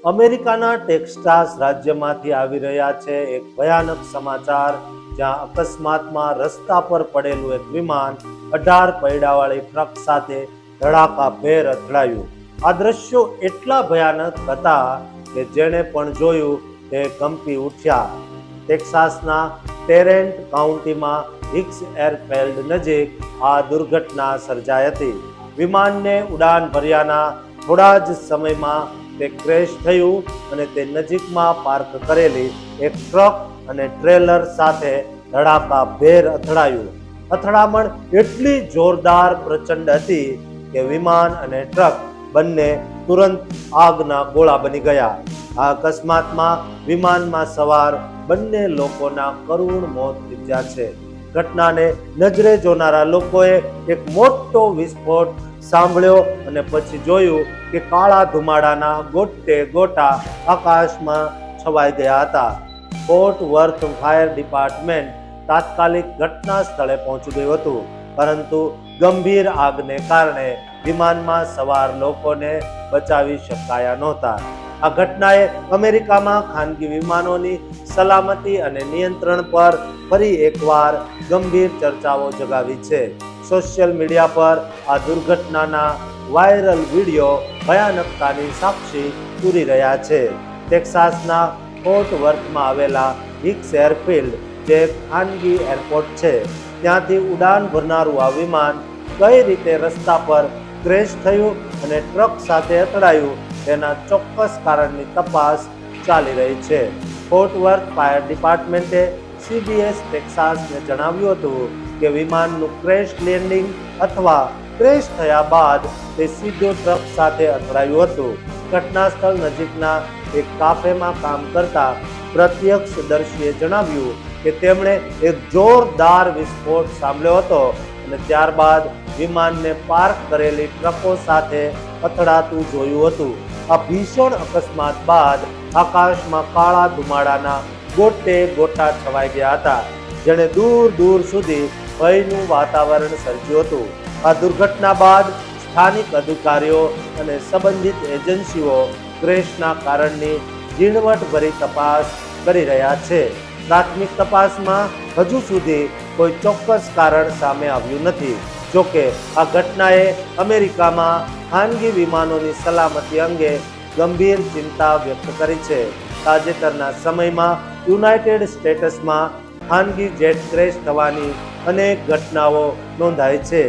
અમેરિકાના ટેક્સાસ રાજ્યમાંથી આવી રહ્યા છે એક ભયાનક સમાચાર, જ્યાં અકસ્માતમાં રસ્તા પર પડેલું એક વિમાન 18 પૈડાવાળી ટ્રક સાથે ધડાકાભેર અથડાયું. આ દ્રશ્યો એટલા ભયાનક હતા કે જેણે પણ જોયું તે કંપી ઉઠ્યા. ટેક્સાસના ટેરેન્ટ કાઉન્ટીમાં હિક્સ એરફિલ્ડ નજીક આ દુર્ઘટના સર્જાઈ હતી. વિમાનને ઉડાન ભર્યાના થોડા જ સમયમાં તે ક્રેશ થયું અને તે નજીકમાં પાર્ક કરેલી એક ટ્રક અને ટ્રેલર સાથે ધડાકાભેર અથડાયું. અથડામણ એટલી જોરદાર પ્રચંડ હતી કે વિમાન અને ટ્રક બંને તુરંત આગના ગોળા બની ગયા. આ અકસ્માતમાં વિમાનમાં સવાર બંને લોકોના કરુણ મોત નીપજ્યા છે. ઘટનાને નજરે જોનારા લોકોએ એક મોટો વિસ્ફોટ સાંભળ્યો અને પછી જોયું કે કાળા ધુમાડાના ગોટે ગોટા આકાશમાં છવાઈ ગયા હતા. ફોર્ટ વર્થ ફાયર ડિપાર્ટમેન્ટ તાત્કાલિક ઘટના સ્થળે પહોંચી ગયું હતું, પરંતુ ગંભીર આગને કારણે વિમાનમાં સવાર લોકોને બચાવી શકાયા નહોતા. આ ઘટનાએ અમેરિકામાં ખાનગી વિમાનોની સલામતી અને નિયંત્રણ પર ફરી એકવાર ગંભીર ચર્ચાઓ જગાવી છે. સોશિયલ મીડિયા પર આ દુર્ઘટનાના વાયરલ વિડીયો ભયાનકતાની સાક્ષી પૂરી રહ્યા છે. ટેક્સાસના ફોર્ટ વર્થમાં આવેલા હિક્સ એરફિલ્ડ, જે ખાનગી એરપોર્ટ છે, ત્યાંથી ઉડાન ભરનારું આ વિમાન કઈ રીતે રસ્તા પર ક્રેશ થયું અને ટ્રક સાથે અથડાયું તેના ચોક્કસ કારણની તપાસ ચાલી રહી છે. ફોર્ટ વર્થ ફાયર ડિપાર્ટમેન્ટે CBS ટેક્સાસને જણાવ્યું હતું કે વિમાનનું ક્રેશ લેન્ડિંગ અથવા ક્રેશ થયા બાદ તે સીધો ટ્રક સાથે અથડાયું હતું. ઘટના સ્થળ નજીકના એક કાફેમાં કામ કરતા પ્રત્યક્ષદર્શીએ જણાવ્યું કે તેમણે એક જોરદાર વિસ્ફોટ સાંભળ્યો હતો અને ત્યારબાદ વિમાનને પાર્ક કરેલી ટ્રકો સાથે અથડાતું જોયું હતું. આ ભીષણ અકસ્માત બાદ આકાશમાં કાળા ધુમાડાના ગોટે ગોટા છવાઈ ગયા હતા, જેણે દૂર દૂર સુધી ભયનું વાતાવરણ સર્જ્યું હતું. આ દુર્ઘટના બાદ સ્થાનિક અધિકારીઓ અને સંબંધિત એજન્સીઓ ક્રેશના કારણની ઝીણવટભરી તપાસ કરી રહ્યા છે. પ્રાથમિક તપાસમાં હજુ સુધી કોઈ ચોક્કસ કારણ સામે આવ્યું નથી. જોકે આ ઘટનાએ અમેરિકામાં ખાનગી વિમાનોની સલામતી અંગે ગંભીર ચિંતા વ્યક્ત કરી છે. તાજેતરના સમયમાં યુનાઇટેડ સ્ટેટ્સમાં ખાનગી જેટ ક્રેશ થવાની અનેક ઘટનાઓ નોંધાઈ છે.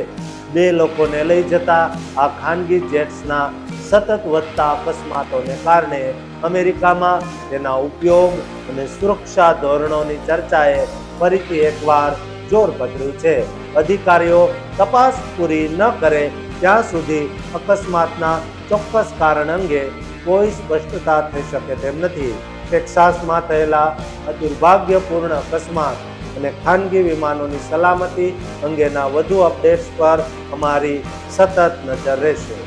2 લોકોને લઈ જતા આ ખાનગી જેટ્સના સતત વધતા અકસ્માતોને કારણે અમેરિકામાં તેના ઉપયોગ અને સુરક્ષા ધોરણોની ચર્ચાએ ફરીથી એકવાર જોર પકડ્યું છે. અધિકારીઓ તપાસ પૂરી ન કરે ત્યાં સુધી અકસ્માતના ચોક્કસ કારણ અંગે કોઈ સ્પષ્ટતા થઈ શકે તેમ નથી. ટેક્સાસમાં થયેલા આ દુર્ભાગ્યપૂર્ણ અકસ્માત અને ખાનગી વિમાનોની સલામતી અંગેના વધુ અપડેટ્સ પર અમારી સતત નજર રહેશે.